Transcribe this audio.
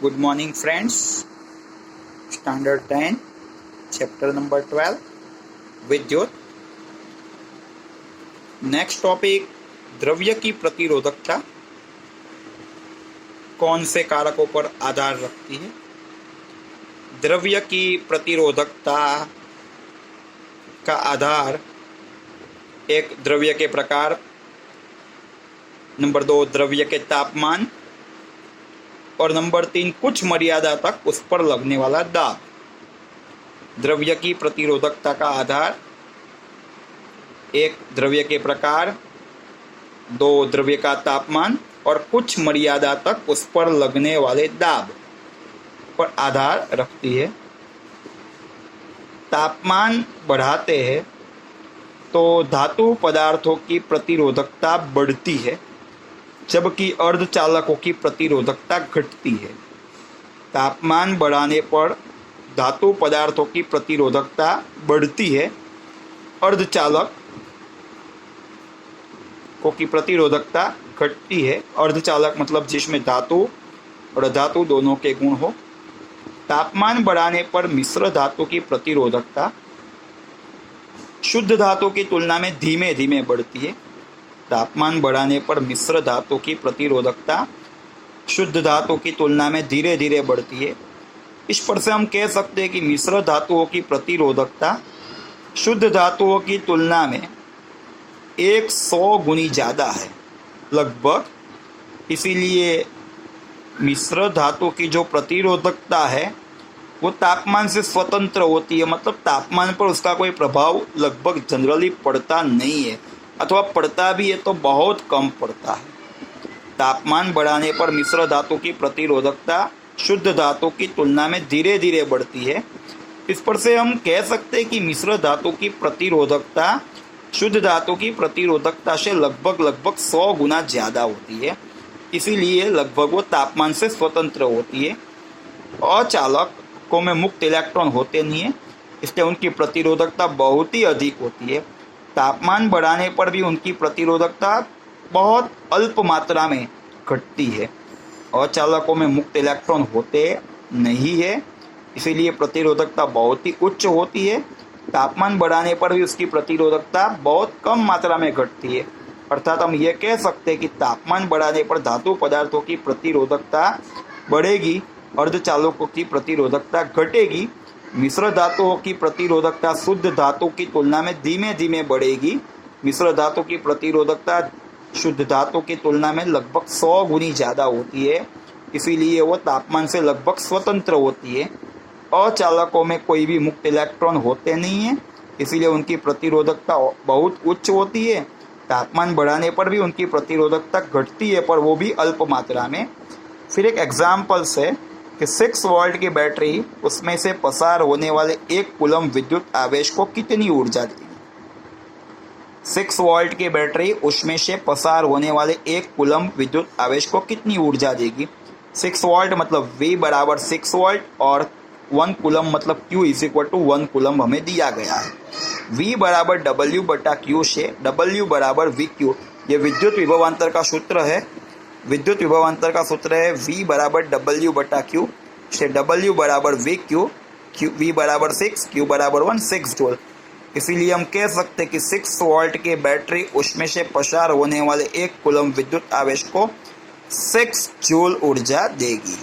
Good morning, friends. Standard 10, chapter number 12, विद्युत. Next topic, द्रव्य की प्रतिरोधकता कौन से कारकों पर आधार रखती है? द्रव्य की प्रतिरोधकता का आधार एक, द्रव्य के प्रकार, नंबर 2 द्रव्य के तापमान, और नंबर 3 कुछ मर्यादा तक उस पर लगने वाला दाब. द्रव्य की प्रतिरोधकता का आधार एक, द्रव्य के प्रकार, 2 द्रव्य का तापमान और कुछ मर्यादा तक उस पर लगने वाले दाब पर आधार रखती है. तापमान बढ़ाते हैं तो धातु पदार्थों की प्रतिरोधकता बढ़ती है, जबकि अर्धचालकों की प्रतिरोधकता घटती है. तापमान बढ़ाने पर धातु पदार्थों की प्रतिरोधकता बढ़ती है, अर्धचालकों की प्रतिरोधकता घटती है. अर्धचालक मतलब जिसमें धातु और अधातु दोनों के गुण हो. तापमान बढ़ाने पर मिश्र धातु की प्रतिरोधकता शुद्ध धातु की तुलना में धीमे धीमे बढ़ती है. तापमान बढ़ाने पर मिश्र धातु की प्रतिरोधकता शुद्ध धातु की तुलना में धीरे धीरे बढ़ती है. इस पर से हम कह सकते हैं कि मिश्र धातुओं की प्रतिरोधकता शुद्ध धातुओं की तुलना में 100 गुनी ज़्यादा है लगभग. इसीलिए मिश्र धातु की जो प्रतिरोधकता है वो तापमान से स्वतंत्र होती है, मतलब तापमान पर उसका कोई प्रभाव लगभग जनरली पड़ता नहीं है, अथवा पड़ता भी है तो बहुत कम पड़ता है. तापमान बढ़ाने पर मिश्र धातु की प्रतिरोधकता शुद्ध धातु की तुलना में धीरे धीरे बढ़ती है. इस पर से हम कह सकते हैं कि मिश्र धातु की प्रतिरोधकता शुद्ध धातु की प्रतिरोधकता से लगभग 100 गुना ज़्यादा होती है. इसीलिए लगभग वो तापमान से स्वतंत्र होती है. अचालकों में मुक्त इलेक्ट्रॉन होते नहीं है, इसलिए उनकी प्रतिरोधकता बहुत ही अधिक होती है. तापमान बढ़ाने पर भी उनकी प्रतिरोधकता बहुत अल्प मात्रा में घटती है. अचालकों में मुक्त इलेक्ट्रॉन होते नहीं है, इसीलिए प्रतिरोधकता बहुत ही उच्च होती है. तापमान बढ़ाने पर भी उसकी प्रतिरोधकता बहुत कम मात्रा में घटती है. अर्थात हम ये कह सकते हैं कि तापमान बढ़ाने पर धातु पदार्थों की प्रतिरोधकता बढ़ेगी, अर्धचालकों की प्रतिरोधकता घटेगी. मिश्र धातुओं की प्रतिरोधकता शुद्ध धातु की तुलना में धीमे धीमे बढ़ेगी. मिश्र धातु की प्रतिरोधकता शुद्ध धातु की तुलना में लगभग 100 गुनी ज़्यादा होती है, इसीलिए वो तापमान से लगभग स्वतंत्र होती है. अचालकों में कोई भी मुक्त इलेक्ट्रॉन होते नहीं है, इसीलिए उनकी प्रतिरोधकता बहुत उच्च होती है. तापमान बढ़ाने पर भी उनकी प्रतिरोधकता घटती है, पर वो भी अल्प मात्रा में. फिर एक एग्जाम्पल है कि 6 वोल्ट की बैटरी, उसमें से पसार होने वाले 1 कूलम विद्युत आवेश को कितनी ऊर्जा देगी? 6 वोल्ट की बैटरी, उसमें से पसार होने वाले 1 कूलम विद्युत आवेश को कितनी ऊर्जा देगी? 6 वोल्ट मतलब V बराबर 6 वोल्ट और 1 कूलम मतलब Q is equal to 1 coulomb हमें दिया गया है. V बराबर W बटा Q से W बराबर VQ, ये विद्युत विभवांतर का सूत्र है. विद्युत विभवांतर का सूत्र है V बराबर W बटा Q से W बराबर VQ, V बराबर 6, Q बराबर 1, 6 जूल. इसीलिए हम कह सकते हैं कि 6 वोल्ट की बैटरी, उसमें से पसार होने वाले 1 कूलम विद्युत आवेश को 6 जूल ऊर्जा देगी.